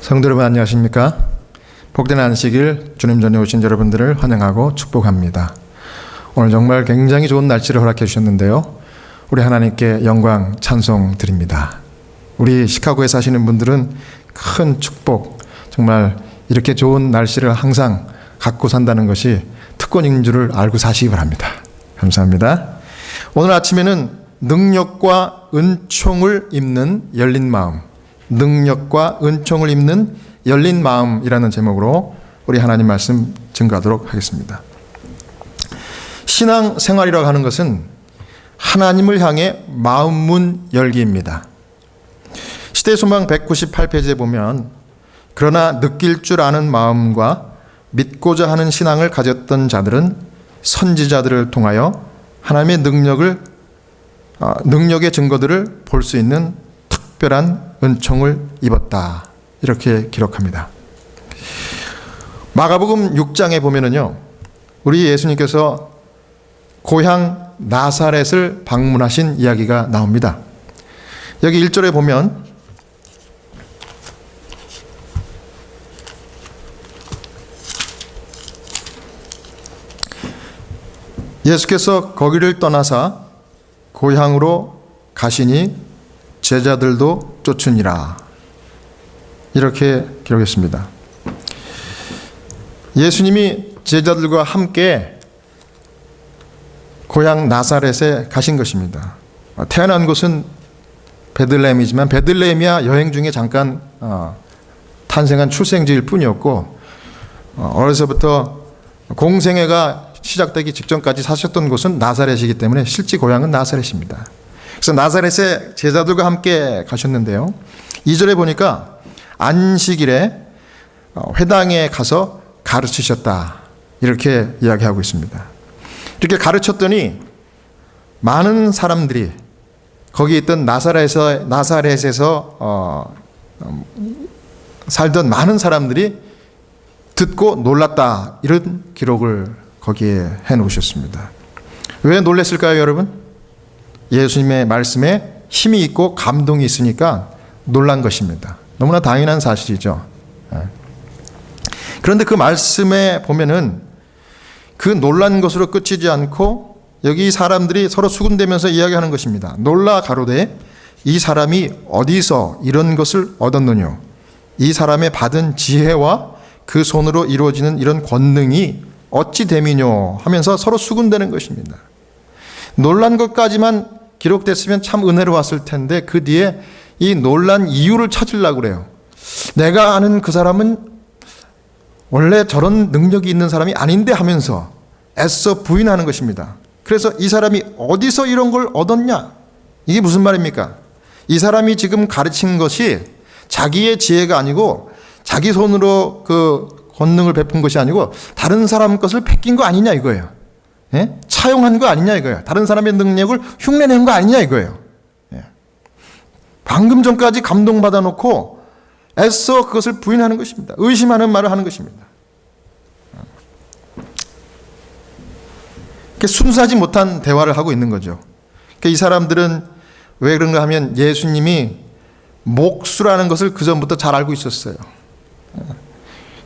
성도 여러분 안녕하십니까? 복된 안식일 주님 전에 오신 여러분들을 환영하고 축복합니다. 오늘 정말 굉장히 좋은 날씨를 허락해 주셨는데요. 우리 하나님께 영광 찬송 드립니다. 우리 시카고에 사시는 분들은 큰 축복, 정말 이렇게 좋은 날씨를 항상 갖고 산다는 것이 특권인 줄을 알고 사시기 바랍니다. 감사합니다. 오늘 아침에는 능력과 은총을 입는 열린 마음, 능력과 은총을 입는 열린 마음이라는 제목으로 우리 하나님 말씀 증거하도록 하겠습니다. 신앙 생활이라고 하는 것은 하나님을 향해 마음문 열기입니다. 시대소망 198페이지에 보면 그러나 느낄 줄 아는 마음과 믿고자 하는 신앙을 가졌던 자들은 선지자들을 통하여 하나님의 능력의 증거들을 볼 수 있는 특별한 은총을 입었다. 이렇게 기록합니다. 마가복음 6장에 보면은요, 우리 예수님께서 고향 나사렛을 방문하신 이야기가 나옵니다. 여기 1절에 보면 예수께서 거기를 떠나사 고향으로 가시니 제자들도 쫓으니라. 이렇게 기록했습니다. 예수님이 제자들과 함께 고향 나사렛에 가신 것입니다. 태어난 곳은 베들레헴이지만 베들레헴이야 여행 중에 잠깐 탄생한 출생지일 뿐이었고, 어려서부터 공생애가 시작되기 직전까지 사셨던 곳은 나사렛이기 때문에 실제 고향은 나사렛입니다. 그래서 나사렛에 제자들과 함께 가셨는데요, 2절에 보니까 안식일에 회당에 가서 가르치셨다. 이렇게 이야기하고 있습니다. 이렇게 가르쳤더니 많은 사람들이, 거기 있던 나사렛에서 살던 많은 사람들이 듣고 놀랐다. 이런 기록을 거기에 해놓으셨습니다. 왜 놀랐을까요, 여러분? 예수님의 말씀에 힘이 있고 감동이 있으니까 놀란 것입니다. 너무나 당연한 사실이죠. 그런데 그 말씀에 보면은 그 놀란 것으로 끝이지 않고 여기 사람들이 서로 수군대면서 이야기하는 것입니다. 놀라 가로되 이 사람이 어디서 이런 것을 얻었느뇨? 이 사람의 받은 지혜와 그 손으로 이루어지는 이런 권능이 어찌 됨이뇨? 하면서 서로 수군대는 것입니다. 놀란 것까지만 기록됐으면 참 은혜로웠을 텐데 그 뒤에 이 놀란 이유를 찾으려고 그래요. 내가 아는 그 사람은 원래 저런 능력이 있는 사람이 아닌데 하면서 애써 부인하는 것입니다. 그래서 이 사람이 어디서 이런 걸 얻었냐? 이게 무슨 말입니까? 이 사람이 지금 가르친 것이 자기의 지혜가 아니고 자기 손으로 그 권능을 베푼 것이 아니고 다른 사람 것을 베낀 거 아니냐 이거예요. 예? 차용한 거 아니냐 이거예요. 다른 사람의 능력을 흉내낸 거 아니냐 이거예요. 예. 방금 전까지 감동받아 놓고 애써 그것을 부인하는 것입니다. 의심하는 말을 하는 것입니다. 순수하지 못한 대화를 하고 있는 거죠. 이 사람들은 왜 그런가 하면 예수님이 목수라는 것을 그전부터 잘 알고 있었어요.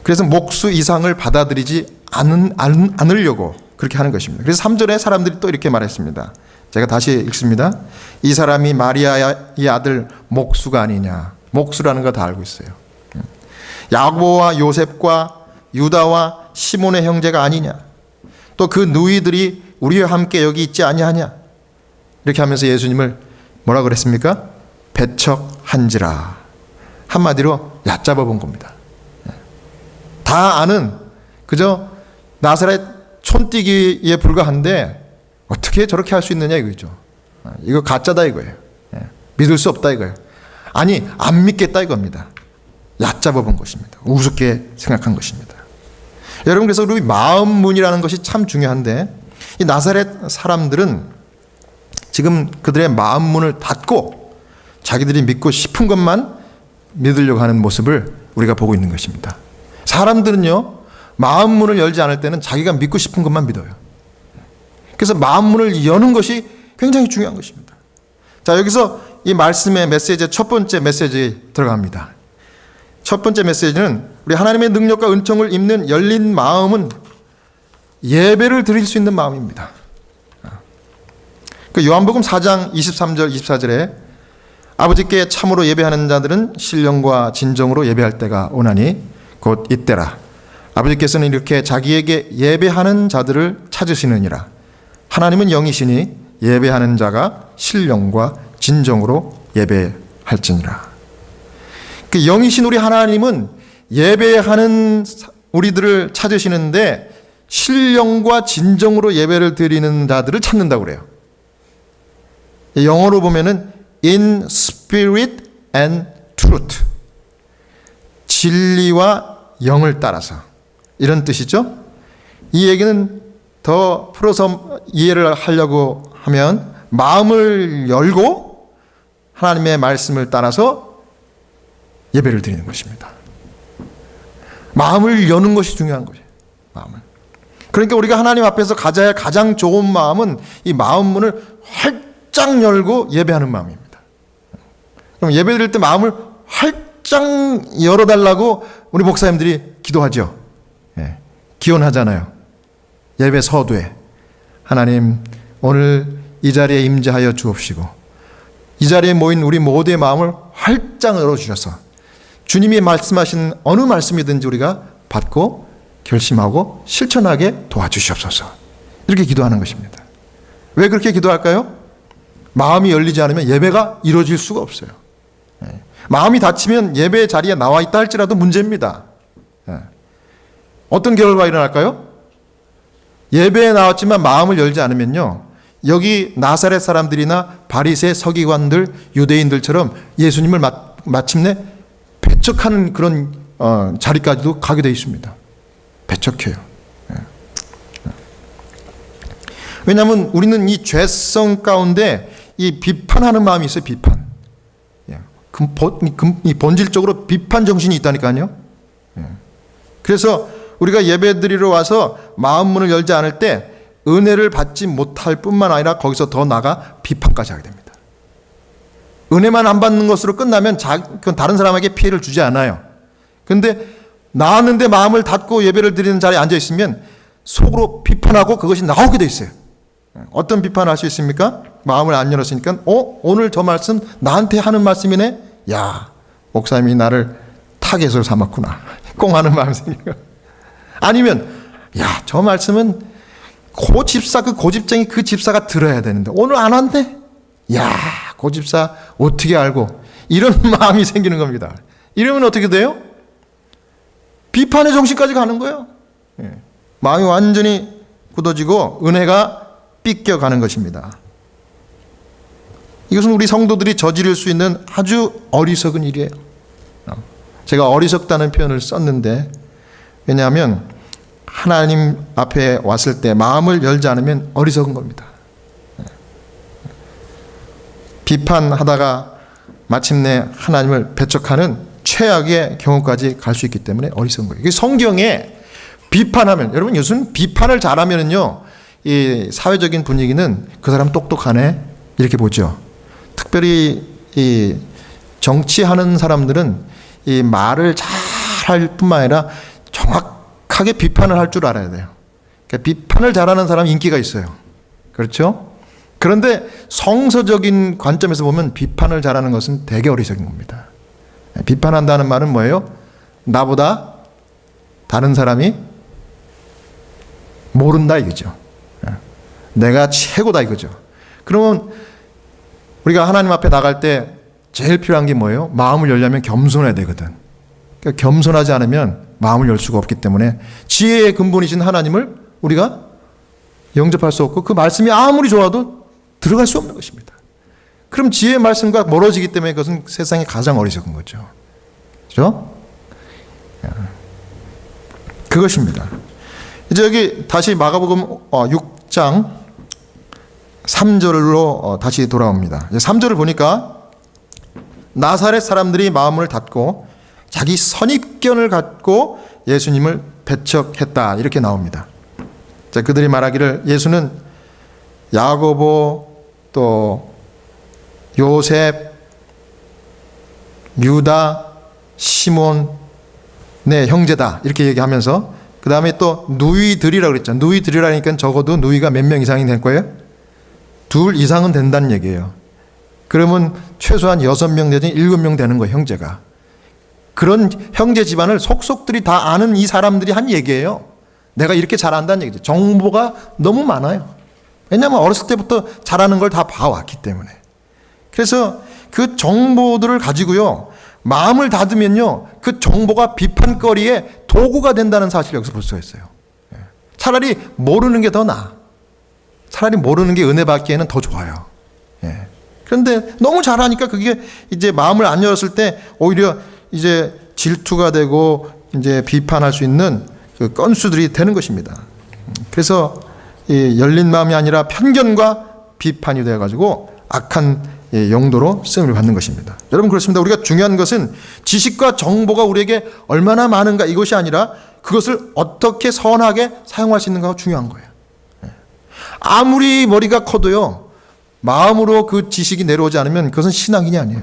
그래서 목수 이상을 받아들이지 않으려고 그렇게 하는 것입니다. 그래서 3절에 사람들이 또 이렇게 말했습니다. 제가 다시 읽습니다. 이 사람이 마리아의 아들 목수가 아니냐. 목수라는 거 다 알고 있어요. 야고보와 요셉과 유다와 시몬의 형제가 아니냐. 또 그 누이들이 우리와 함께 여기 있지 아니하냐. 이렇게 하면서 예수님을 뭐라 그랬습니까? 배척한지라. 한마디로 얕잡아 본 겁니다. 다 아는 그저 나사렛 촌뛰기에 불과한데 어떻게 저렇게 할 수 있느냐 이거죠. 이거 가짜다 이거예요. 믿을 수 없다 이거예요. 아니 안 믿겠다 이겁니다. 얕잡아 본 것입니다. 우습게 생각한 것입니다. 여러분, 그래서 우리 마음문이라는 것이 참 중요한데 이 나사렛 사람들은 지금 그들의 마음문을 닫고 자기들이 믿고 싶은 것만 믿으려고 하는 모습을 우리가 보고 있는 것입니다. 사람들은요, 마음문을 열지 않을 때는 자기가 믿고 싶은 것만 믿어요. 그래서 마음문을 여는 것이 굉장히 중요한 것입니다. 자, 여기서 이 말씀의 메시지의 첫 번째 메시지 들어갑니다. 첫 번째 메시지는 우리 하나님의 능력과 은총을 입는 열린 마음은 예배를 드릴 수 있는 마음입니다. 그 요한복음 4장 23절 24절에 아버지께 참으로 예배하는 자들은 신령과 진정으로 예배할 때가 오나니 곧 이때라. 아버지께서는 이렇게 자기에게 예배하는 자들을 찾으시느니라. 하나님은 영이시니 예배하는 자가 신령과 진정으로 예배할지니라. 그 영이신 우리 하나님은 예배하는 우리들을 찾으시는데 신령과 진정으로 예배를 드리는 자들을 찾는다고 그래요. 영어로 보면은 in spirit and truth, 진리와 영을 따라서, 이런 뜻이죠. 이 얘기는 더 풀어서 이해를 하려고 하면 마음을 열고 하나님의 말씀을 따라서 예배를 드리는 것입니다. 마음을 여는 것이 중요한 거예요. 마음을. 그러니까 우리가 하나님 앞에서 가져야 할 가장 좋은 마음은 이 마음 문을 활짝 열고 예배하는 마음입니다. 그럼 예배 드릴 때 마음을 활짝 열어달라고 우리 목사님들이 기도하죠. 예, 기원하잖아요. 예배 서두에 하나님 오늘 이 자리에 임재하여 주옵시고 이 자리에 모인 우리 모두의 마음을 활짝 열어주셔서 주님이 말씀하신 어느 말씀이든지 우리가 받고 결심하고 실천하게 도와주시옵소서. 이렇게 기도하는 것입니다. 왜 그렇게 기도할까요? 마음이 열리지 않으면 예배가 이루어질 수가 없어요. 마음이 닫히면 예배 자리에 나와 있다 할지라도 문제입니다. 어떤 결과가 일어날까요? 예배에 나왔지만 마음을 열지 않으면요, 여기 나사렛 사람들이나 바리새 서기관들, 유대인들처럼 예수님을 마침내 배척하는 그런 자리까지도 가게 되어 있습니다. 배척해요. 왜냐하면 우리는 이 죄성 가운데 이 비판하는 마음이 있어요. 비판. 이 본질적으로 비판 정신이 있다니까요. 그래서 우리가 예배 드리러 와서 마음 문을 열지 않을 때 은혜를 받지 못할 뿐만 아니라 거기서 더 나아가 비판까지 하게 됩니다. 은혜만 안 받는 것으로 끝나면 그건 다른 사람에게 피해를 주지 않아요. 그런데 나왔는데 마음을 닫고 예배를 드리는 자리에 앉아 있으면 속으로 비판하고 그것이 나오게 돼 있어요. 어떤 비판을 할 수 있습니까? 마음을 안 열었으니까 오늘 저 말씀 나한테 하는 말씀이네. 야, 목사님이 나를 타겟으로 삼았구나. 꽁하는 마음이 생겨요. 아니면 야, 저 말씀은 그 고집쟁이 그 집사가 들어야 되는데 오늘 안 왔네. 야, 고집사 어떻게 알고. 이런 마음이 생기는 겁니다. 이러면 어떻게 돼요? 비판의 정신까지 가는 거예요. 마음이 완전히 굳어지고 은혜가 삐껴가는 것입니다. 이것은 우리 성도들이 저지를 수 있는 아주 어리석은 일이에요. 제가 어리석다는 표현을 썼는데, 왜냐하면 하나님 앞에 왔을 때 마음을 열지 않으면 어리석은 겁니다. 비판하다가 마침내 하나님을 배척하는 최악의 경우까지 갈 수 있기 때문에 어리석은 거예요. 성경에 비판하면, 여러분 요즘 비판을 잘하면은요, 이 사회적인 분위기는 그 사람 똑똑하네 이렇게 보죠. 특별히 이 정치하는 사람들은 이 말을 잘할 뿐만 아니라 정확하게 비판을 할 줄 알아야 돼요. 그러니까 비판을 잘하는 사람 인기가 있어요. 그렇죠? 그런데 성서적인 관점에서 보면 비판을 잘하는 것은 되게 어리석은 겁니다. 비판한다는 말은 뭐예요? 나보다 다른 사람이 모른다 이거죠. 내가 최고다 이거죠. 그러면 우리가 하나님 앞에 나갈 때 제일 필요한 게 뭐예요? 마음을 열려면 겸손해야 되거든. 그러니까 겸손하지 않으면 마음을 열 수가 없기 때문에 지혜의 근본이신 하나님을 우리가 영접할 수 없고 그 말씀이 아무리 좋아도 들어갈 수 없는 것입니다. 그럼 지혜의 말씀과 멀어지기 때문에 그것은 세상에 가장 어리석은 거죠. 그렇죠? 그것입니다. 이제 여기 다시 마가복음 6장 3절로 다시 돌아옵니다. 3절을 보니까 나사렛 사람들이 마음을 닫고 자기 선입견을 갖고 예수님을 배척했다 이렇게 나옵니다. 자, 그들이 말하기를 예수는 야고보 또 요셉, 유다, 시몬 내 형제다 이렇게 얘기하면서 그 다음에 또 누이들이라고 그랬죠. 누이들이라니까 적어도 누이가 몇 명 이상이 될 거예요? 2 이상은 된다는 얘기예요. 그러면 최소한 6명 내지 7명 되는 거예요, 형제가. 그런 형제 집안을 속속들이 다 아는 이 사람들이 한 얘기예요. 내가 이렇게 잘한다는 얘기죠. 정보가 너무 많아요. 왜냐하면 어렸을 때부터 잘하는 걸 다 봐왔기 때문에. 그래서 그 정보들을 가지고요, 마음을 닫으면요, 그 정보가 비판거리의 도구가 된다는 사실을 여기서 볼 수가 있어요. 차라리 모르는 게 더 나아. 차라리 모르는 게 은혜 받기에는 더 좋아요. 그런데 너무 잘하니까 그게 이제 마음을 안 열었을 때 오히려 이제 질투가 되고 이제 비판할 수 있는 그 건수들이 되는 것입니다. 그래서 이 열린 마음이 아니라 편견과 비판이 되어가지고 악한 용도로 쓰임을 받는 것입니다. 여러분 그렇습니다. 우리가 중요한 것은 지식과 정보가 우리에게 얼마나 많은가 이것이 아니라 그것을 어떻게 선하게 사용할 수 있는가가 중요한 거예요. 아무리 머리가 커도요, 마음으로 그 지식이 내려오지 않으면 그것은 신앙인이 아니에요.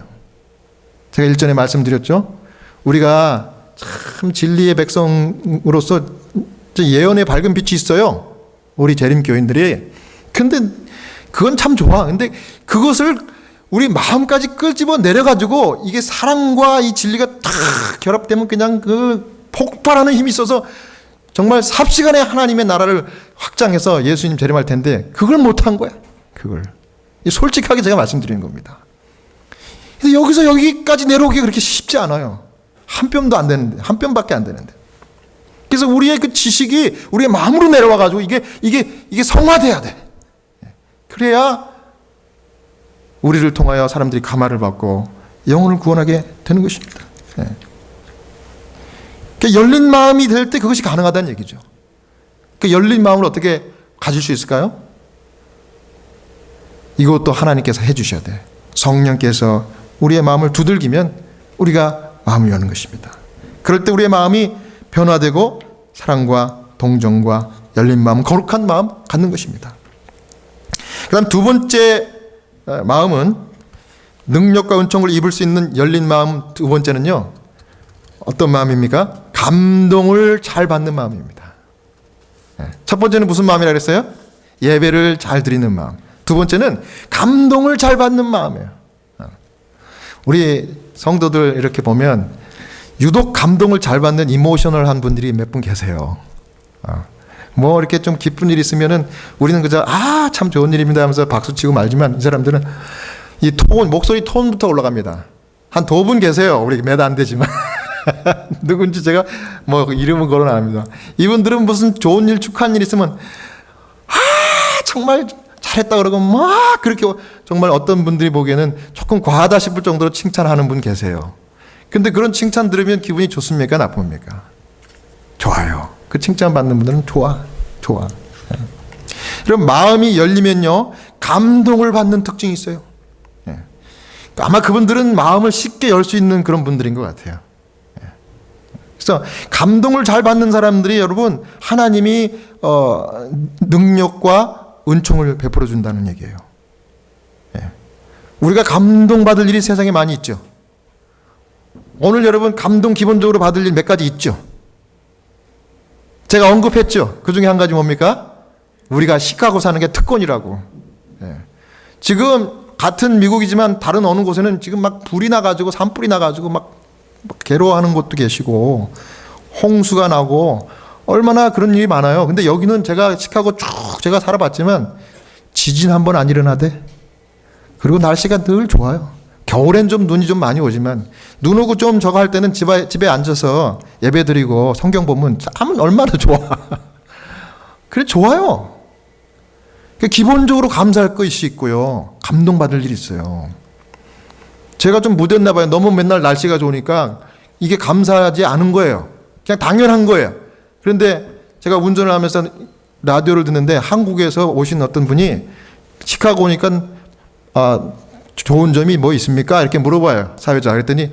제가 일전에 말씀드렸죠. 우리가 참 진리의 백성으로서 예언의 밝은 빛이 있어요. 우리 재림교인들이. 근데 그건 참 좋아. 근데 그것을 우리 마음까지 끌집어 내려가지고 이게 사랑과 이 진리가 다 결합되면 그냥 그 폭발하는 힘이 있어서 정말 삽시간에 하나님의 나라를 확장해서 예수님 재림할 텐데 그걸 못한 거야. 그걸. 솔직하게 제가 말씀드리는 겁니다. 근데 여기서 여기까지 내려오기 그렇게 쉽지 않아요. 한 뼘도 안 되는데, 한 뼘밖에 안 되는데. 그래서 우리의 그 지식이 우리의 마음으로 내려와가지고 이게 성화돼야 돼. 그래야 우리를 통하여 사람들이 감화를 받고 영혼을 구원하게 되는 것입니다. 그러니까 열린 마음이 될 때 그것이 가능하다는 얘기죠. 그 열린 마음을 어떻게 가질 수 있을까요? 이것도 하나님께서 해주셔야 돼. 성령께서 우리의 마음을 두들기면 우리가 마음을 여는 것입니다. 그럴 때 우리의 마음이 변화되고 사랑과 동정과 열린 마음, 거룩한 마음 갖는 것입니다. 그 다음 두 번째 마음은 능력과 은총을 입을 수 있는 열린 마음. 두 번째는요, 어떤 마음입니까? 감동을 잘 받는 마음입니다. 첫 번째는 무슨 마음이라 그랬어요? 예배를 잘 드리는 마음. 두 번째는 감동을 잘 받는 마음이에요. 우리 성도들 이렇게 보면 유독 감동을 잘 받는 이모셔널한 분들이 몇 분 계세요. 뭐 이렇게 좀 기쁜 일 있으면은 우리는 그저 참 좋은 일입니다 하면서 박수치고 말지만 이 사람들은 이 목소리 톤부터 올라갑니다. 한 2분 계세요. 우리 몇 안 되지만. 누군지 제가 뭐 이름은 거론 안 합니다. 이분들은 무슨 좋은 일, 축하한 일 있으면 정말 잘했다 그러고 막 그렇게 정말 어떤 분들이 보기에는 조금 과하다 싶을 정도로 칭찬하는 분 계세요. 근데 그런 칭찬 들으면 기분이 좋습니까? 나쁩니까? 좋아요. 그 칭찬 받는 분들은 좋아. 그럼 마음이 열리면요, 감동을 받는 특징이 있어요. 아마 그분들은 마음을 쉽게 열 수 있는 그런 분들인 것 같아요. 그래서 감동을 잘 받는 사람들이 여러분 하나님이 능력과 은총을 베풀어 준다는 얘기예요. 우리가 감동받을 일이 세상에 많이 있죠. 오늘 여러분 감동 기본적으로 받을 일 몇 가지 있죠. 제가 언급했죠. 그 중에 한 가지 뭡니까? 우리가 시카고 사는 게 특권이라고. 지금 같은 미국이지만 다른 어느 곳에는 지금 막 불이 나가지고 산불이 나가지고 막 괴로워하는 곳도 계시고 홍수가 나고 얼마나 그런 일이 많아요. 근데 여기는 제가 시카고 쭉 제가 살아봤지만 지진 한 번 안 일어나대. 그리고 날씨가 늘 좋아요. 겨울엔 좀 눈이 좀 많이 오지만 눈 오고 좀 저거 할 때는 집에 앉아서 예배 드리고 성경 보면 참 얼마나 좋아. 그래 좋아요. 기본적으로 감사할 것이 있고요. 감동받을 일이 있어요. 제가 좀 무뎠나 봐요. 너무 맨날 날씨가 좋으니까 이게 감사하지 않은 거예요. 그냥 당연한 거예요. 그런데 제가 운전을 하면서 라디오를 듣는데 한국에서 오신 어떤 분이 시카고 오니까 좋은 점이 뭐 있습니까? 이렇게 물어봐요. 사회자. 그랬더니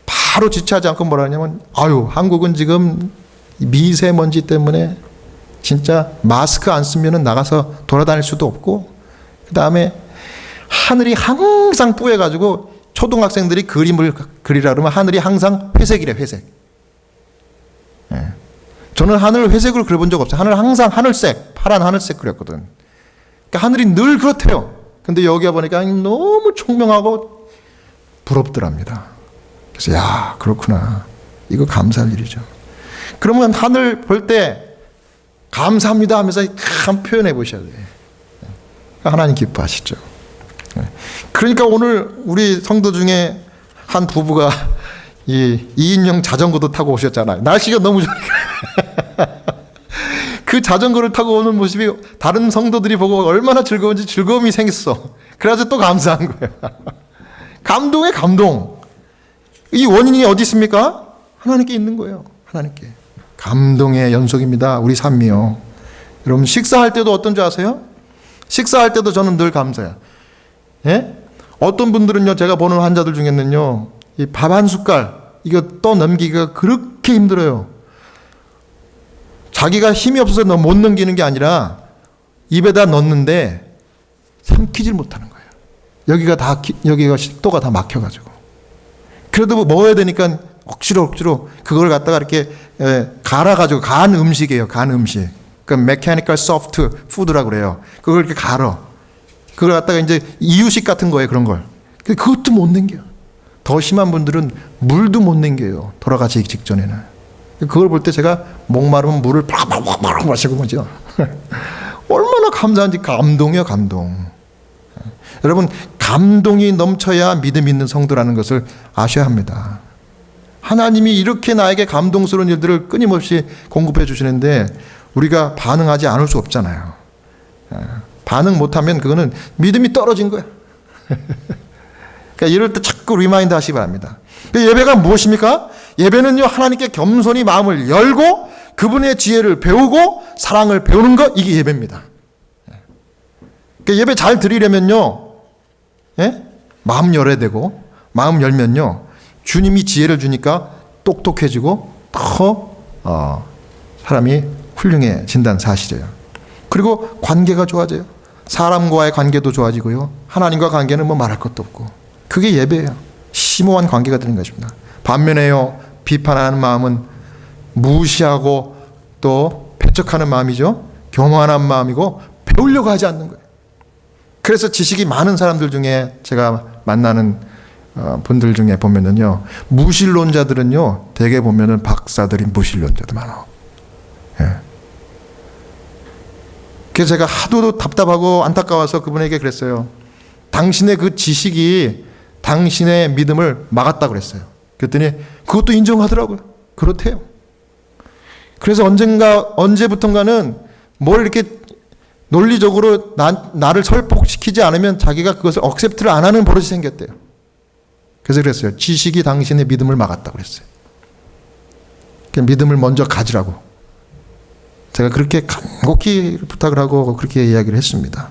바로 지체하지 않고 뭐라 하냐면 한국은 지금 미세먼지 때문에 진짜 마스크 안 쓰면 나가서 돌아다닐 수도 없고 그 다음에 하늘이 항상 뿌여가지고 초등학생들이 그림을 그리라 그러면 하늘이 항상 회색이래. 회색. 저는 하늘 회색으로 그려본 적 없어요. 하늘 항상 하늘색, 파란 하늘색 그렸거든. 그러니까 하늘이 늘 그렇대요. 근데 여기 와보니까 너무 총명하고 부럽더랍니다. 그래서 야, 그렇구나. 이거 감사할 일이죠. 그러면 하늘 볼 때 감사합니다 하면서 한 표현해 보셔야 돼요. 하나님 기뻐하시죠. 그러니까 오늘 우리 성도 중에 한 부부가 이 2인용 자전거도 타고 오셨잖아요. 날씨가 너무 좋으니까. 그 자전거를 타고 오는 모습이 다른 성도들이 보고 얼마나 즐거운지 즐거움이 생겼어. 그래서 또 감사한 거예요. 감동의 감동. 이 원인이 어디 있습니까? 하나님께 있는 거예요. 하나님께. 감동의 연속입니다. 우리 삶이요. 여러분 식사할 때도 어떤 줄 아세요? 식사할 때도 저는 늘 감사해요. 예? 어떤 분들은요, 제가 보는 환자들 중에는요, 이 밥 한 숟갈 이거 떠넘기기가 그렇게 힘들어요. 자기가 힘이 없어서 못 넘기는 게 아니라 입에다 넣는데 삼키질 못하는 거예요. 여기가 식도가 다 막혀가지고. 그래도 먹어야 되니까 억지로 그걸 갖다가 이렇게 갈아가지고 간 음식이에요. 간 음식. 그 메카니컬 소프트 푸드라고 그래요. 그걸 이렇게 갈아. 그걸 갖다가 이제 이유식 같은 거예요. 그런 걸. 그것도 못 넘겨요. 더 심한 분들은 물도 못 넘겨요. 돌아가시기 직전에는. 그걸 볼 때 제가 목마르면 물을 팍팍팍 마시고 거죠. 얼마나 감사한지. 감동이요, 감동. 여러분, 감동이 넘쳐야 믿음 있는 성도라는 것을 아셔야 합니다. 하나님이 이렇게 나에게 감동스러운 일들을 끊임없이 공급해 주시는데 우리가 반응하지 않을 수 없잖아요. 반응 못하면 그거는 믿음이 떨어진 거야. 그러니까 이럴 때 자꾸 리마인드 하시기 바랍니다. 예배가 무엇입니까? 예배는요, 하나님께 겸손히 마음을 열고 그분의 지혜를 배우고 사랑을 배우는 것, 이게 예배입니다. 그러니까 예배 잘 드리려면요, 예? 마음 열어야 되고, 마음 열면요, 주님이 지혜를 주니까 똑똑해지고 더 사람이 훌륭해진다는 사실이에요. 그리고 관계가 좋아져요. 사람과의 관계도 좋아지고요. 하나님과 관계는 뭐 말할 것도 없고. 그게 예배예요. 심오한 관계가 되는 것입니다. 반면에요, 비판하는 마음은 무시하고 또 배척하는 마음이죠. 교만한 마음이고 배우려고 하지 않는 거예요. 그래서 지식이 많은 사람들 중에 제가 만나는 분들 중에 보면은요, 무신론자들은요, 대개 보면은 박사들인 무신론자도 많아. 예. 그래서 제가 하도 답답하고 안타까워서 그분에게 그랬어요. 당신의 그 지식이 당신의 믿음을 막았다고 그랬어요. 그랬더니 그것도 인정하더라고요. 그렇대요. 그래서 언제부턴가는 뭘 이렇게 논리적으로 나를 설득시키지 않으면 자기가 그것을 억셉트를 안 하는 버릇이 생겼대요. 그래서 그랬어요. 지식이 당신의 믿음을 막았다고 그랬어요. 믿음을 먼저 가지라고. 제가 그렇게 간곡히 부탁을 하고 그렇게 이야기를 했습니다.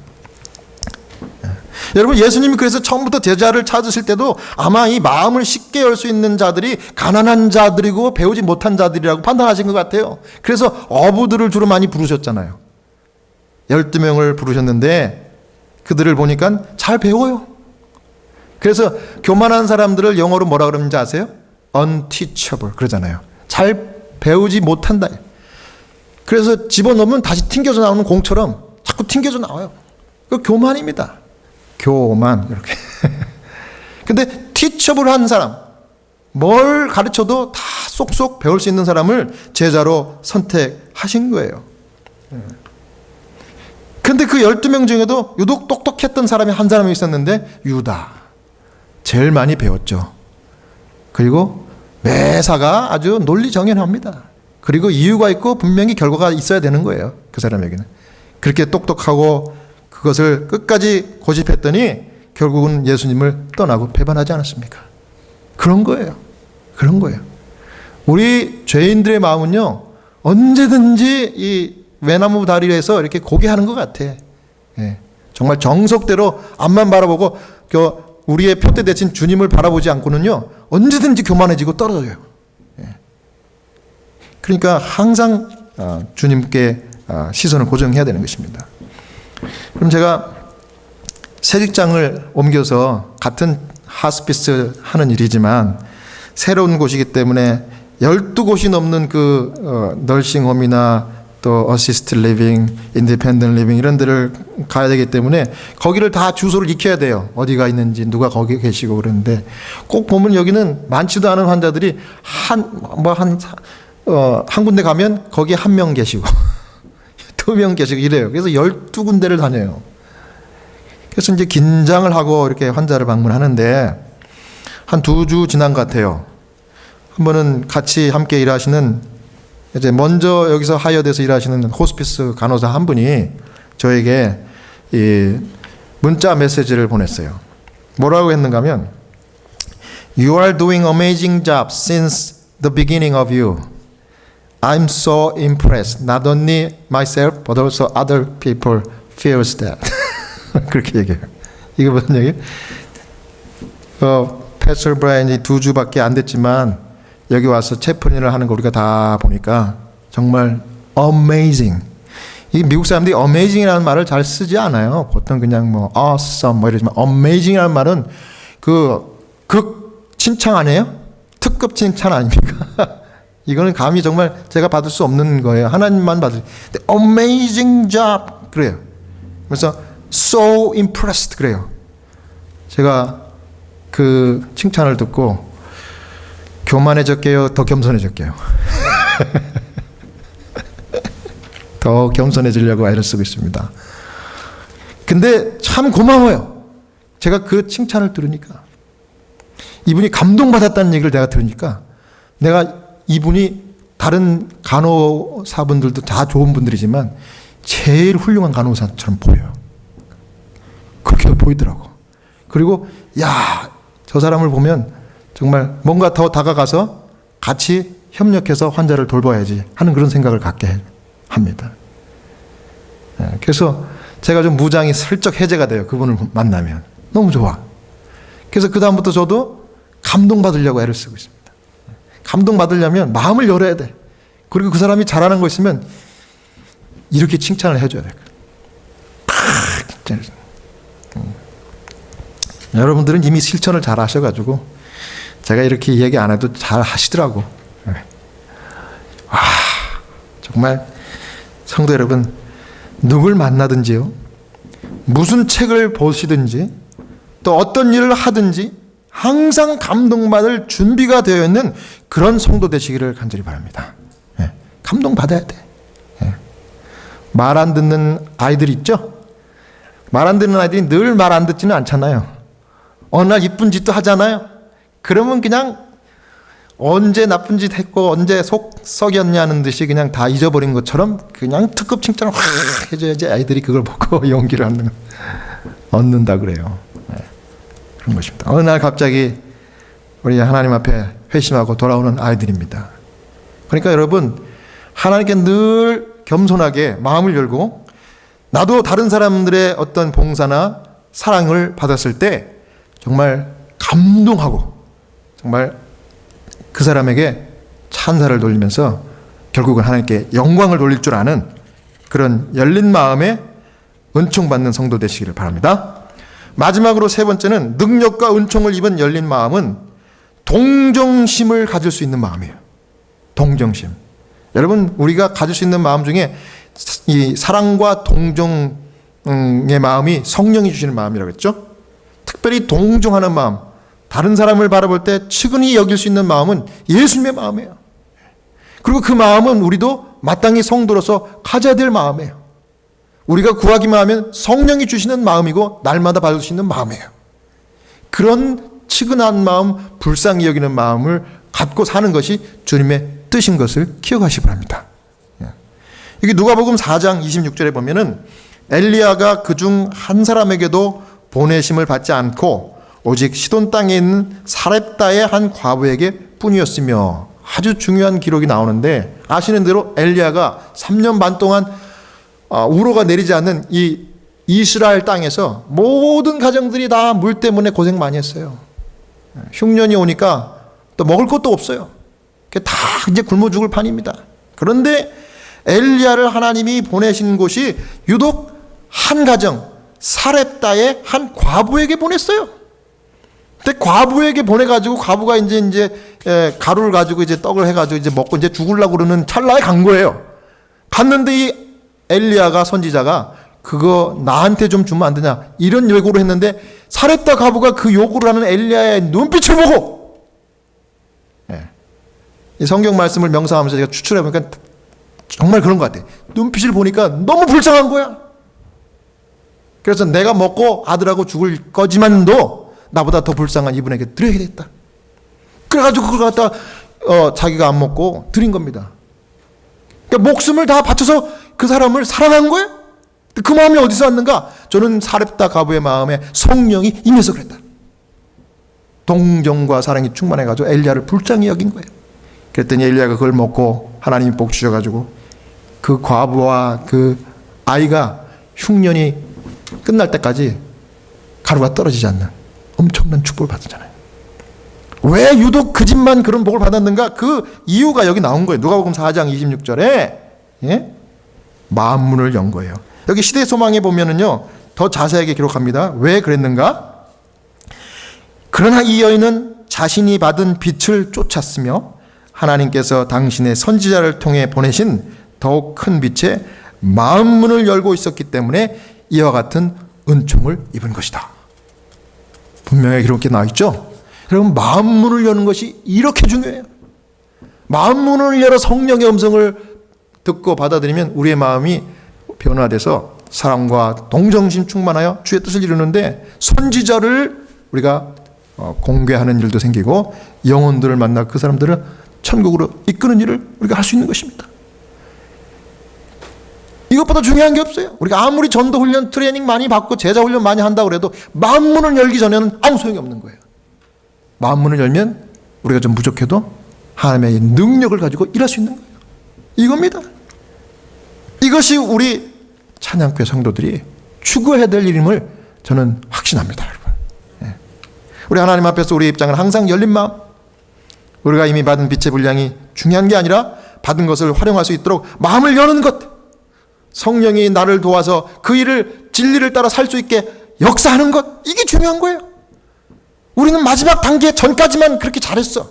여러분, 예수님이 그래서 처음부터 제자를 찾으실 때도 아마 이 마음을 쉽게 열 수 있는 자들이 가난한 자들이고 배우지 못한 자들이라고 판단하신 것 같아요. 그래서 어부들을 주로 많이 부르셨잖아요. 12명을 부르셨는데 그들을 보니까 잘 배워요. 그래서 교만한 사람들을 영어로 뭐라 그러는지 아세요? unteachable 그러잖아요. 잘 배우지 못한다. 그래서 집어넣으면 다시 튕겨져 나오는 공처럼 자꾸 튕겨져 나와요. 그 교만입니다. 교만, 이렇게. 근데 teachable한 사람, 뭘 가르쳐도 다 쏙쏙 배울 수 있는 사람을 제자로 선택하신 거예요. 근데 그 12명 중에도 유독 똑똑했던 사람이 한 사람이 있었는데 유다. 제일 많이 배웠죠. 그리고 매사가 아주 논리정연합니다. 그리고 이유가 있고 분명히 결과가 있어야 되는 거예요. 그 사람에게는. 그렇게 똑똑하고 그것을 끝까지 고집했더니 결국은 예수님을 떠나고 배반하지 않았습니까? 그런 거예요. 그런 거예요. 우리 죄인들의 마음은요, 언제든지 이 외나무 다리에서 이렇게 고개하는 것 같아. 예. 정말 정석대로 앞만 바라보고 우리의 표대 대신 주님을 바라보지 않고는요, 언제든지 교만해지고 떨어져요. 예. 그러니까 항상 주님께 시선을 고정해야 되는 것입니다. 그럼 제가 새 직장을 옮겨서 같은 하스피스 하는 일이지만 새로운 곳이기 때문에 12곳이 넘는 그 널싱홈이나 또 어시스트 리빙, 인디펜던트 리빙 이런 데를 가야 되기 때문에 거기를 다 주소를 익혀야 돼요. 어디가 있는지 누가 거기 계시고 그러는데 꼭 보면 여기는 많지도 않은 환자들이 한 군데 가면 거기 한 명 계시고 2명 계시고 이래요. 그래서 12군데를 다녀요. 그래서 이제 긴장을 하고 이렇게 환자를 방문하는데 한 2주 지난 것 같아요. 한 번은 같이 함께 일하시는 이제 먼저 여기서 하여돼서 일하시는 호스피스 간호사 한 분이 저에게 이 문자 메시지를 보냈어요. 뭐라고 했는가 하면 You are doing amazing job since the beginning of you. I'm so impressed. Not only myself but also other people feels that. 그렇게 얘기해요. 이게 무슨 얘기예요? 패스터 브라이언이 2주밖에 안 됐지만 여기 와서 채플린을 하는 거 우리가 다 보니까 정말 amazing. 이 미국 사람들이 amazing이라는 말을 잘 쓰지 않아요. 보통 그냥 뭐 awesome 뭐 이러지만 amazing이라는 말은 극 칭찬 아니에요? 특급 칭찬 아닙니까? 이거는 감히 정말 제가 받을 수 없는 거예요. 하나님만 받을. 근데 amazing job 그래요. 그래서 so impressed 그래요. 제가 그 칭찬을 듣고 교만해졌게요, 더 겸손해졌게요. 더 겸손해지려고 애를 쓰고 있습니다. 근데 참 고마워요. 제가 그 칭찬을 들으니까 이분이 감동받았다는 얘기를 내가 들으니까 내가 이분이 다른 간호사분들도 다 좋은 분들이지만 제일 훌륭한 간호사처럼 보여요. 그렇게 보이더라고. 그리고 야, 저 사람을 보면 정말 뭔가 더 다가가서 같이 협력해서 환자를 돌봐야지 하는 그런 생각을 갖게 합니다. 그래서 제가 좀 무장이 슬쩍 해제가 돼요. 그분을 만나면. 너무 좋아. 그래서 그 다음부터 저도 감동받으려고 애를 쓰고 있습니다. 감동받으려면 마음을 열어야 돼. 그리고 그 사람이 잘하는 거 있으면 이렇게 칭찬을 해줘야 돼. 여러분들은 이미 실천을 잘 하셔가지고 제가 이렇게 얘기 안 해도 잘 하시더라고. 와, 정말 성도 여러분, 누굴 만나든지요, 무슨 책을 보시든지 또 어떤 일을 하든지 항상 감동받을 준비가 되어 있는 그런 성도 되시기를 간절히 바랍니다. 감동받아야 돼. 말 안 듣는 아이들 있죠? 말 안 듣는 아이들이 늘 말 안 듣지는 않잖아요. 어느 날 이쁜 짓도 하잖아요. 그러면 그냥 언제 나쁜 짓 했고 언제 속 썩였냐는 듯이 그냥 다 잊어버린 것처럼 그냥 특급 칭찬을 확 해줘야지 아이들이 그걸 보고 용기를 얻는다 그래요. 그런 것입니다. 어느 날 갑자기 우리 하나님 앞에 회심하고 돌아오는 아이들입니다. 그러니까 여러분, 하나님께 늘 겸손하게 마음을 열고 나도 다른 사람들의 어떤 봉사나 사랑을 받았을 때 정말 감동하고 정말 그 사람에게 찬사를 돌리면서 결국은 하나님께 영광을 돌릴 줄 아는 그런 열린 마음에 은총받는 성도 되시기를 바랍니다. 마지막으로 세 번째는 능력과 은총을 입은 열린 마음은 동정심을 가질 수 있는 마음이에요. 동정심. 여러분, 우리가 가질 수 있는 마음 중에 이 사랑과 동정의 마음이 성령이 주시는 마음이라고 했죠. 특별히 동정하는 마음, 다른 사람을 바라볼 때 측은히 여길 수 있는 마음은 예수님의 마음이에요. 그리고 그 마음은 우리도 마땅히 성도로서 가져야 될 마음이에요. 우리가 구하기만 하면 성령이 주시는 마음이고 날마다 받을 수 있는 마음이에요. 그런 측은한 마음, 불쌍히 여기는 마음을 갖고 사는 것이 주님의 뜻인 것을 기억하시기 바랍니다. 이게 누가복음 4장 26절에 보면은 엘리야가 그중 한 사람에게도 보내심을 받지 않고 오직 시돈 땅에 있는 사렙다의 한 과부에게 뿐이었으며, 아주 중요한 기록이 나오는데, 아시는 대로 엘리야가 3년 반 동안 우로가 내리지 않는 이 이스라엘 땅에서 모든 가정들이 다 물 때문에 고생 많이 했어요. 흉년이 오니까 또 먹을 것도 없어요. 다 이제 굶어 죽을 판입니다. 그런데 엘리야를 하나님이 보내신 곳이 유독 한 가정, 사렙다의 한 과부에게 보냈어요. 근데 과부에게 보내가지고 과부가 이제 가루를 가지고 이제 떡을 해가지고 이제 먹고 이제 죽으려고 그러는 찰나에 간 거예요. 갔는데 이 엘리야가 선지자가 그거 나한테 좀 주면 안 되냐 이런 요구를 했는데 사렙다 과부가 그 요구를 하는 엘리야의 눈빛을 보고 이 성경 말씀을 명상하면서 제가 추출해 보니까 정말 그런 것 같아요. 눈빛을 보니까 너무 불쌍한 거야. 그래서 내가 먹고 아들하고 죽을 거지만도 나보다 더 불쌍한 이분에게 드려야겠다. 그래가지고 그걸 갖다 자기가 안 먹고 드린 겁니다. 그러니까 목숨을 다 바쳐서 그 사람을 사랑한 거예요. 그 마음이 어디서 왔는가? 저는 사렙다 과부의 마음에 성령이 임해서 그랬다. 동정과 사랑이 충만해가지고 엘리야를 불쌍히 여긴 거예요. 그랬더니 엘리야가 그걸 먹고 하나님이 복 주셔가지고 그 과부와 그 아이가 흉년이 끝날 때까지 가루가 떨어지지 않는 엄청난 축복을 받았잖아요. 왜 유독 그 집만 그런 복을 받았는가? 그 이유가 여기 나온 거예요. 누가복음 4장 26절에 마음문을 연 거예요. 여기 시대의 소망에 보면은요 더 자세하게 기록합니다. 왜 그랬는가? 그러나 이 여인은 자신이 받은 빛을 쫓았으며 하나님께서 당신의 선지자를 통해 보내신 더욱 큰 빛에 마음문을 열고 있었기 때문에 이와 같은 은총을 입은 것이다. 분명히 이렇게 나와 있죠. 여러분 마음문을 여는 것이 이렇게 중요해요. 마음문을 열어 성령의 음성을 듣고 받아들이면 우리의 마음이 변화돼서 사랑과 동정심 충만하여 주의 뜻을 이루는데 선지자를 우리가 공개하는 일도 생기고 영혼들을 만나 그 사람들을 천국으로 이끄는 일을 우리가 할 수 있는 것입니다. 이것보다 중요한 게 없어요. 우리가 아무리 전도 훈련 트레이닝 많이 받고 제자 훈련 많이 한다고 해도 마음문을 열기 전에는 아무 소용이 없는 거예요. 마음문을 열면 우리가 좀 부족해도 하나님의 능력을 가지고 일할 수 있는 거예요. 이겁니다. 이것이 우리 찬양교회 성도들이 추구해야 될 일임을 저는 확신합니다. 여러분. 우리 하나님 앞에서 우리의 입장은 항상 열린 마음, 우리가 이미 받은 빛의 분량이 중요한 게 아니라 받은 것을 활용할 수 있도록 마음을 여는 것, 성령이 나를 도와서 그 일을 진리를 따라 살 수 있게 역사하는 것, 이게 중요한 거예요. 우리는 마지막 단계 전까지만 그렇게 잘했어.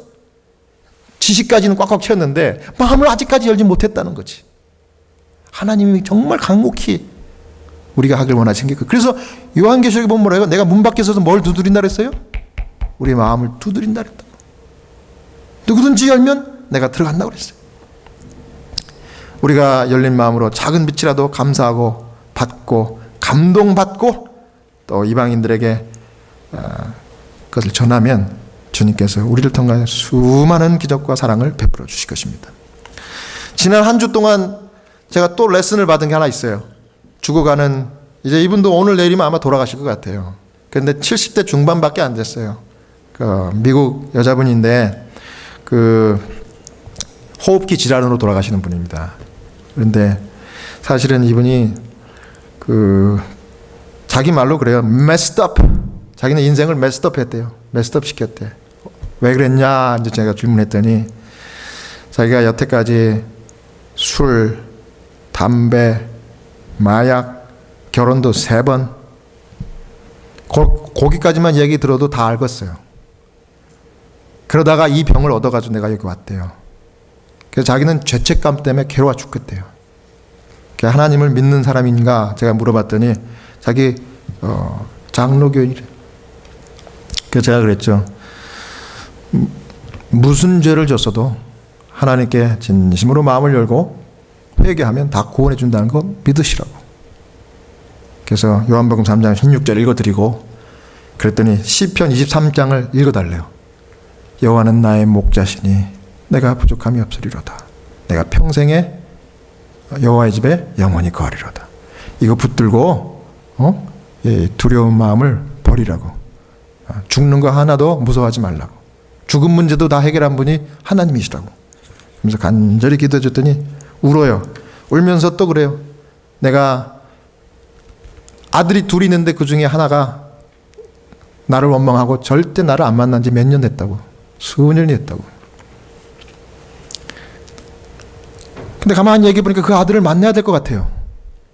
지식까지는 꽉꽉 채웠는데 마음을 아직까지 열지 못했다는 거지. 하나님이 정말 강목히 우리가 하길 원하시는 게 그래서 요한계시록에 보면 뭐라 해요? 내가 문 밖에 서서 뭘 두드린다 그랬어요? 우리 마음을 두드린다 그랬다. 누구든지 열면 내가 들어간다고 그랬어요. 우리가 열린 마음으로 작은 빛이라도 감사하고 받고 감동받고 또 이방인들에게 그것을 전하면 주님께서 우리를 통하여 수많은 기적과 사랑을 베풀어 주실 것입니다. 지난 한 주 동안 제가 또 레슨을 받은 게 하나 있어요. 죽어가는 이제 이분도 오늘 내일이면 아마 돌아가실 것 같아요. 그런데 70대 중반밖에 안 됐어요. 그 미국 여자분인데 그 호흡기 질환으로 돌아가시는 분입니다. 그런데 사실은 이분이 그 자기 말로 그래요. messed up. 자기는 인생을 messed up 했대요. messed up 시켰대. 왜 그랬냐 이제 제가 질문했더니 자기가 여태까지 술, 담배, 마약, 결혼도 3번 거기까지만 얘기 들어도 다 알겠어요. 그러다가 이 병을 얻어가지고 내가 여기 왔대요. 그래서 자기는 죄책감 때문에 괴로워 죽겠대요. 하나님을 믿는 사람인가 제가 물어봤더니 자기 장로교인이래. 그래서 제가 그랬죠. 무슨 죄를 졌어도 하나님께 진심으로 마음을 열고 회개하면 다 구원해 준다는 거 믿으시라고. 그래서 요한복음 3장 16절 읽어드리고 그랬더니 시편 23장을 읽어달래요. 여호와는 나의 목자시니 내가 부족함이 없으리로다. 내가 평생에 여호와의 집에 영원히 거하리로다. 이거 붙들고 두려운 마음을 버리라고. 죽는 거 하나도 무서워하지 말라고. 죽은 문제도 다 해결한 분이 하나님이시라고. 그래서 간절히 기도해 줬더니 울어요. 울면서 또 그래요. 내가 아들이 둘이 있는데 그 중에 하나가 나를 원망하고 절대 나를 안 만난 지 몇 년 됐다고. 수년이 됐다고. 근데 가만히 얘기해 보니까 그 아들을 만나야 될 것 같아요.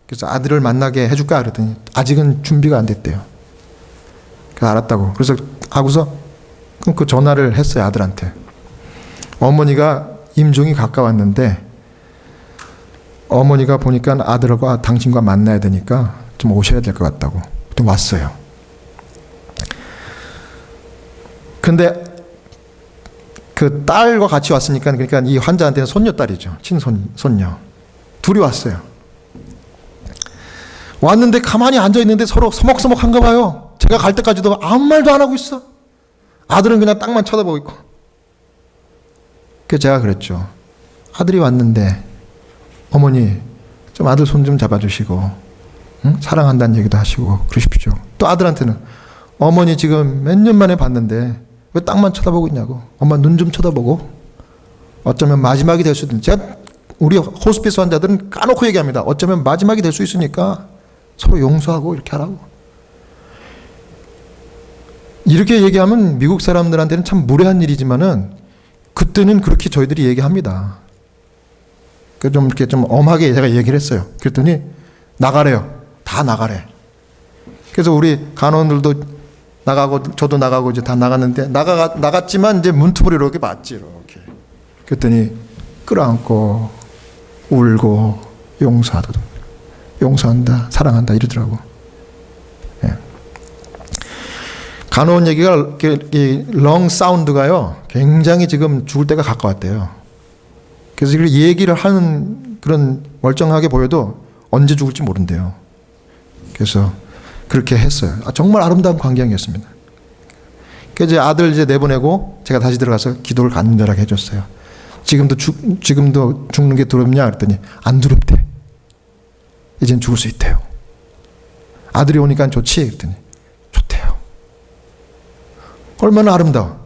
그래서 아들을 만나게 해줄까 그랬더니 아직은 준비가 안 됐대요. 그래서 알았다고. 그래서 하고서 그럼 그 전화를 했어요, 아들한테. 어머니가 임종이 가까웠는데 어머니가 보니까 아들과 당신과 만나야 되니까 좀 오셔야 될 것 같다고. 또 왔어요. 근데 그 딸과 같이 왔으니까, 그러니까 이 환자한테는 손녀딸이죠. 손녀. 둘이 왔어요. 왔는데 가만히 앉아 있는데 서로 서먹서먹한가 봐요. 제가 갈 때까지도 아무 말도 안 하고 있어. 아들은 그냥 땅만 쳐다보고 있고. 그래서 제가 그랬죠. 아들이 왔는데 어머니 좀 아들 손 좀 잡아주시고, 응? 사랑한다는 얘기도 하시고 그러십시오. 또 아들한테는 어머니 지금 몇 년 만에 봤는데 왜 땅만 쳐다보고 있냐고. 엄마 눈 좀 쳐다보고. 어쩌면 마지막이 될 수도 있는. 제가 우리 호스피스 환자들은 까놓고 얘기합니다. 어쩌면 마지막이 될 수 있으니까 서로 용서하고 이렇게 하라고. 이렇게 얘기하면 미국 사람들한테는 참 무례한 일이지만은 그때는 그렇게 저희들이 얘기합니다. 좀 이렇게 좀 엄하게 제가 얘기를 했어요. 그랬더니 나가래요. 다 나가래. 그래서 우리 간호원들도 나가고 저도 나가고 이제 다 나갔는데 나갔지만 이제 문틈으로 이렇게 봤지, 이렇게. 그랬더니 끌어안고 울고 용서한다, 사랑한다 이러더라고. 예. 간호원 얘기가 렁 사운드가요 굉장히 지금 죽을 때가 가까웠대요. 그래서 이 얘기를 하는 그런 멀쩡하게 보여도 언제 죽을지 모른대요. 그래서 그렇게 했어요. 정말 아름다운 광경이었습니다. 그래서 이제 아들 이제 내보내고 제가 다시 들어가서 기도를 간절하게 해줬어요. 지금도 죽는 게 두렵냐 그랬더니 안 두렵대. 이젠 죽을 수 있대요. 아들이 오니까 좋지 그랬더니 좋대요. 얼마나 아름다워.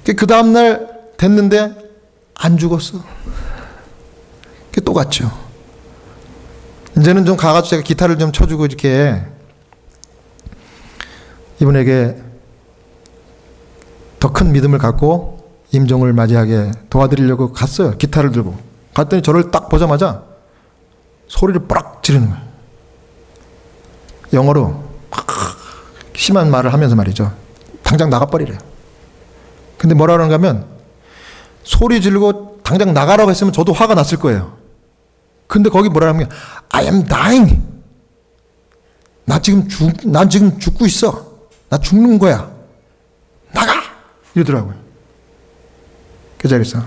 그 다음날 됐는데 안 죽었어. 또 갔죠. 이제는 좀 가가지고 제가 기타를 좀 쳐주고 이렇게 이분에게 더 큰 믿음을 갖고 임종을 맞이하게 도와드리려고 갔어요. 기타를 들고. 갔더니 저를 딱 보자마자 소리를 빡 지르는 거예요. 영어로 심한 말을 하면서 말이죠. 당장 나가버리래요. 근데 뭐라 그러는가 하면 소리 지르고 당장 나가라고 했으면 저도 화가 났을 거예요. 근데 거기 뭐라 하면 I am dying. 난 지금 죽고 있어. 나 죽는 거야. 나가! 이러더라고요. 그 자리에서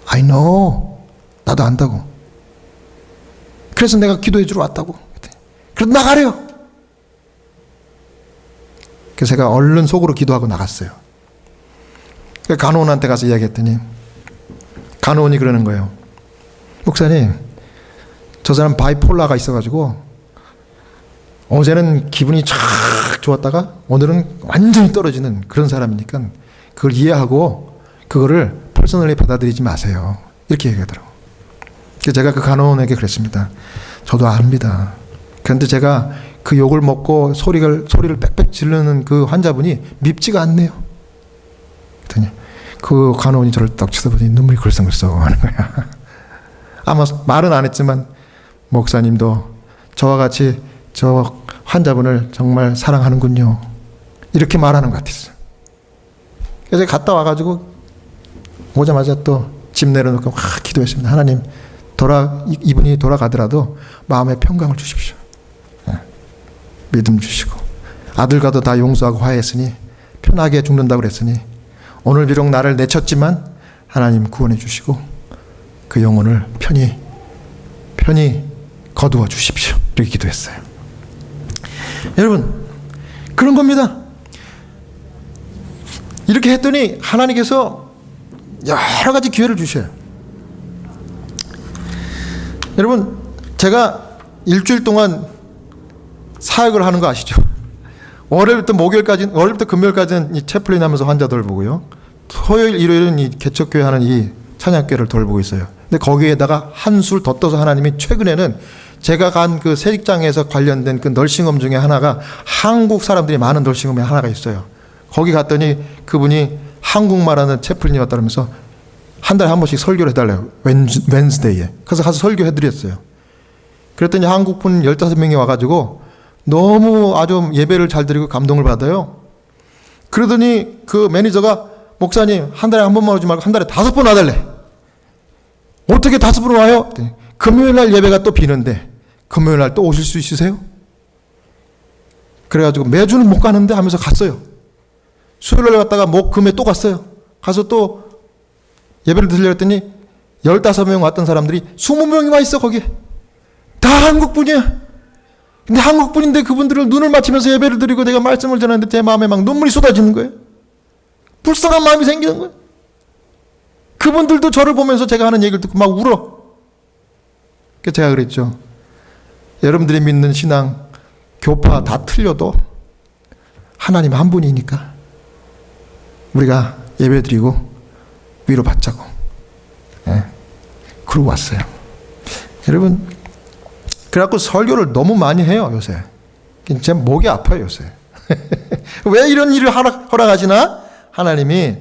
I know. 나도 안다고. 그래서 내가 기도해 주러 왔다고. 그래도 나가래요. 그래서 제가 얼른 속으로 기도하고 나갔어요. 간호원한테 가서 이야기했더니 간호원이 그러는 거예요. 목사님, 저 사람 바이폴라가 있어가지고 어제는 기분이 쫙 좋았다가 오늘은 완전히 떨어지는 그런 사람이니까 그걸 이해하고 그거를 퍼스널리 받아들이지 마세요. 이렇게 얘기하더라고요. 그래서 제가 그 간호원에게 그랬습니다. 저도 압니다. 그런데 제가 그 욕을 먹고 소리를 빽빽 지르는 그 환자분이 밉지가 않네요. 그랬더니 그 간호원이 저를 딱 쳐다보더니 눈물이 글썽글썽 하는 거야. 아마 말은 안 했지만 목사님도 저와 같이 저 환자분을 정말 사랑하는군요. 이렇게 말하는 것 같았어요. 그래서 갔다 와가지고 오자마자 또 집 내려놓고 확 기도했습니다. 하나님, 이분이 돌아가더라도 마음의 평강을 주십시오. 믿음 주시고 아들과도 다 용서하고 화해했으니 편하게 죽는다고 그랬으니 오늘 비록 나를 내쳤지만 하나님 구원해 주시고 그 영혼을 편히 거두어 주십시오. 이렇게 기도했어요. 여러분, 그런 겁니다. 이렇게 했더니 하나님께서 여러 가지 기회를 주셔요. 여러분, 제가 일주일 동안 사역을 하는 거 아시죠? 월요일부터 금요일까지는 이 채플린 하면서 환자들 보고요. 토요일, 일요일은 이 개척교회 하는 이 찬양교회를 돌보고 있어요. 근데 거기에다가 한술 더 떠서 하나님이 최근에는 제가 간 그 세직장에서 관련된 그 널싱홈 중에 하나가 한국 사람들이 많은 널싱홈에 하나가 있어요. 거기 갔더니 그분이 한국말하는 채플린이 왔다면서 한 달에 한 번씩 설교를 해달래요. 웬스데이에. 그래서 가서 설교해드렸어요. 그랬더니 한국분 15명이 와가지고 너무 아주 예배를 잘 드리고 감동을 받아요. 그러더니 그 매니저가 목사님 한 달에 한 번만 오지 말고 한 달에 5번 와달래. 어떻게 5번 와요? 금요일 날 예배가 또 비는데 금요일 날 또 오실 수 있으세요? 그래가지고 매주는 못 가는데 하면서 갔어요. 수요일 날 갔다가 금에 또 갔어요. 가서 또 예배를 드리려 했더니 15명 왔던 사람들이 20명이 와 있어 거기에. 다 한국분이야. 근데 한국분인데 그분들을 눈을 맞추면서 예배를 드리고 내가 말씀을 전하는데 제 마음에 막 눈물이 쏟아지는 거예요. 불쌍한 마음이 생기는 거예요. 그분들도 저를 보면서 제가 하는 얘기를 듣고 막 울어. 그래서 제가 그랬죠. 여러분들이 믿는 신앙 교파 다 틀려도 하나님 한 분이니까 우리가 예배드리고 위로받자고. 예. 그러고 왔어요. 여러분, 그래갖고 설교를 너무 많이 해요 요새. 제 목이 아파요 요새. 왜 이런 일을 허락하시나? 하나님이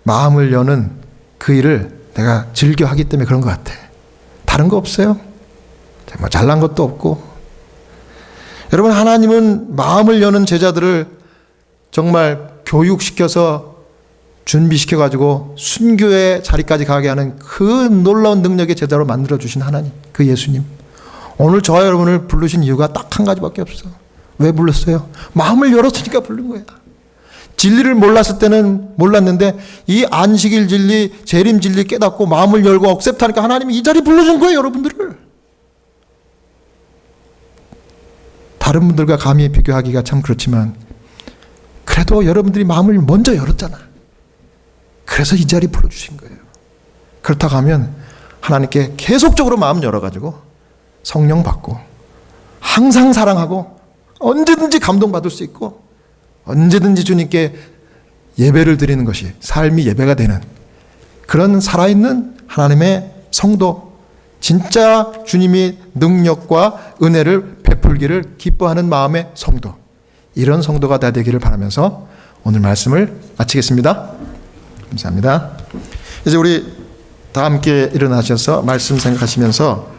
마음을 여는 그 일을 내가 즐겨 하기 때문에 그런 것 같아. 다른 거 없어요. 뭐 잘난 것도 없고. 여러분, 하나님은 마음을 여는 제자들을 정말 교육시켜서 준비시켜가지고 순교의 자리까지 가게 하는 그 놀라운 능력의 제자로 만들어주신 하나님, 그 예수님. 오늘 저와 여러분을 부르신 이유가 딱 한 가지밖에 없어. 왜 불렀어요? 마음을 열었으니까 부른 거야. 진리를 몰랐을 때는 몰랐는데 이 안식일 진리, 재림 진리 깨닫고 마음을 열고 억셉트하니까 하나님이 이 자리에 불러준 거예요, 여러분들을. 다른 분들과 감히 비교하기가 참 그렇지만 그래도 여러분들이 마음을 먼저 열었잖아. 그래서 이 자리에 불러주신 거예요. 그렇다고 하면 하나님께 계속적으로 마음 열어가지고 성령 받고 항상 사랑하고 언제든지 감동받을 수 있고 언제든지 주님께 예배를 드리는 것이 삶이 예배가 되는 그런 살아있는 하나님의 성도, 진짜 주님이 능력과 은혜를 베풀기를 기뻐하는 마음의 성도, 이런 성도가 다 되기를 바라면서 오늘 말씀을 마치겠습니다. 감사합니다. 이제 우리 다 함께 일어나셔서 말씀 생각하시면서